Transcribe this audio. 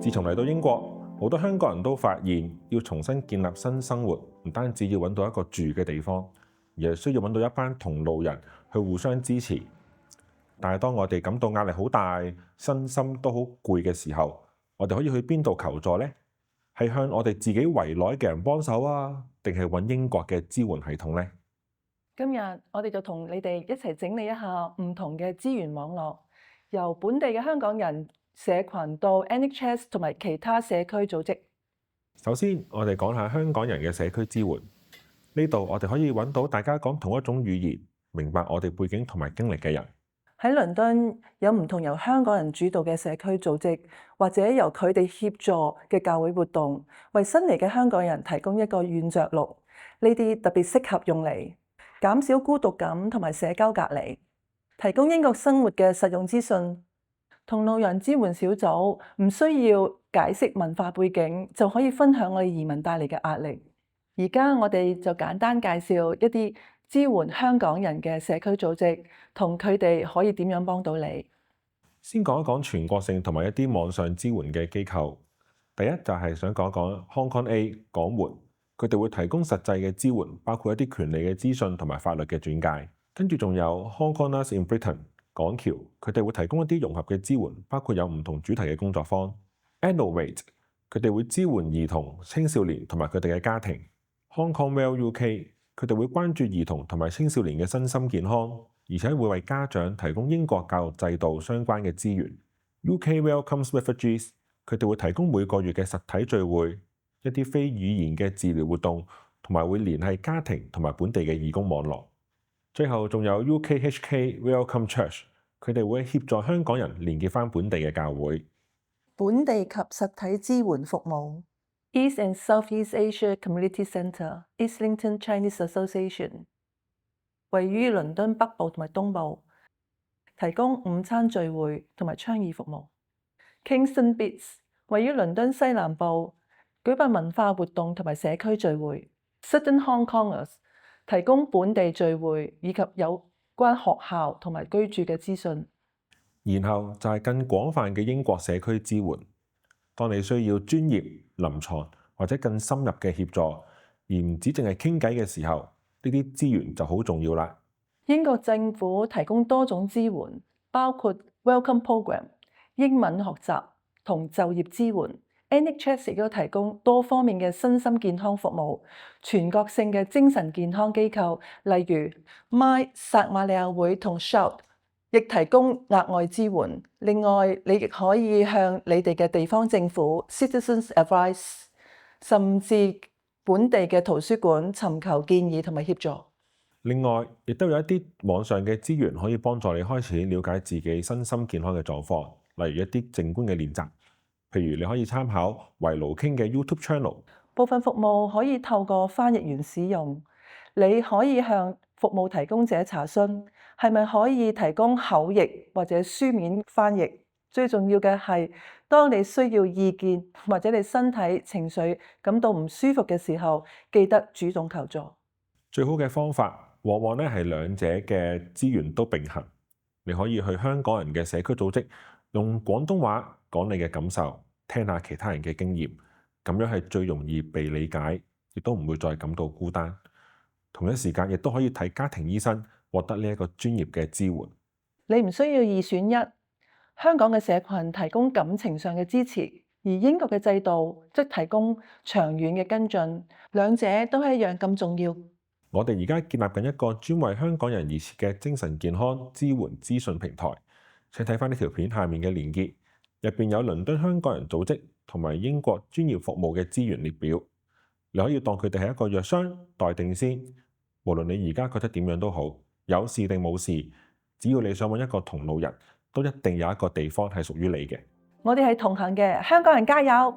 自從嚟到英國，好多香港人都發現要重新建立新生活，唔單止要揾到一個住嘅地方，而係需要揾到一班同路人去互相支持。但係當我哋感到壓力好大，身心都好攰嘅時候，我哋可以去邊度求助呢？係向我哋自己圍內嘅人幫手啊，定係揾英國嘅支援系統呢？今日我哋就同你哋一齊整理一下唔同嘅資源網絡，由本地嘅香港人社群到 NHS 同埋其他社區組織。首先，我哋講下香港人嘅社區支援。呢度我哋可以揾到大家講同一種語言、明白我哋背景同埋經歷嘅人。喺倫敦有唔同由香港人主導嘅社區組織，或者由佢哋協助嘅教會活動，為新嚟嘅香港人提供一個軟着陸。呢啲特別適合用嚟減少孤獨感同埋社交隔離，提供英國生活嘅實用資訊。同路人支援小組唔需要解釋文化背景，就可以分享我哋移民帶嚟嘅壓力。而家我哋就簡單介紹一啲支援香港人嘅社區組織，同佢哋可以點樣幫到你。先講一講全國性同埋一啲網上支援嘅機構。第一就係想講講 Hong Kong A 港援，佢哋會提供實際嘅支援，包括一啲權利嘅資訊同埋法律嘅轉介。跟住仲有 Hong Kongers in Britain 港僑，佢哋會提供一啲融合嘅支援，包括有唔同主題嘅工作坊。Innovate 佢哋會支援兒童、青少年同埋佢哋嘅家庭。Hong Kong Well UK 佢哋會關注兒童同埋青少年嘅身心健康，而且會為家長提供英國教育制度相關嘅資源。UK Welcomes Refugees 佢哋會提供每個月嘅實體聚會、一啲非語言嘅治療活動，同埋會聯繫家庭同埋本地嘅義工網絡。最後仲有 UKHK Welcome Church， 佢哋會協助香港人連結返本地嘅教會。本地及實體支援服務 East and Southeast Asia Community Centre Islington Chinese Association 位於倫敦北部同埋東部，提供午餐聚會同埋倡議服務。Kingston Bits 位於倫敦西南部，舉辦文化活動同埋社區聚會。Sudden Hong Kongers 提供本地聚會以及有關學校同埋居住嘅資訊。然後就係更廣泛嘅英國社區支援。當你需要專業、臨床或者更深入嘅協助，而唔止淨係傾偈嘅時候，呢啲資源就好重要啦。英國政府提供多種支援，包括 Welcome Program 英文學習同就業支援。NHS 亦都提供多方面嘅身心健康服務，全國性嘅精神健康機構，例如 My 撒瑪利亞會同 Shout， 亦提供額外支援。另外，你亦可以向你哋嘅地方政府 Citizens Advice， 甚至本地嘅圖書館尋求建議同埋協助。另外，亦都有一啲網上嘅資源可以幫助你開始了解自己身心健康嘅狀況，例如一啲靜觀嘅練習。譬如你可以參考圍爐傾嘅 YouTube channel。部分服務可以透過翻譯員使用，你可以向服務提供者查詢，係咪可以提供口譯或者書面翻譯。最重要嘅係，當你需要意見或者你身體情緒感到唔舒服嘅時候，記得主動求助。最好嘅方法往往咧係兩者嘅資源都並行。你可以去香港人嘅社區組織，用廣東話講你嘅感受，聽下其他人嘅經驗，咁樣係最容易被理解，亦都唔會再感到孤單。同一時間亦都可以睇家庭醫生，獲得呢一個專業嘅支援。你唔需要二選一。香港嘅社群提供感情上嘅支持，而英國嘅制度則提供長遠嘅跟進，兩者都係一樣咁重要。我哋而家建立緊一個專為香港人而設嘅精神健康支援資訊平台，請睇返呢條片下面嘅連結，入邊有倫敦香港人組織同埋英國專業服務嘅資源列表。你可以當佢哋係一個藥箱，待定先。無論你而家覺得點樣都好，有事定冇事，只要你想揾一個同路人，都一定有一個地方係屬於你嘅。我哋係同行嘅，香港人加油！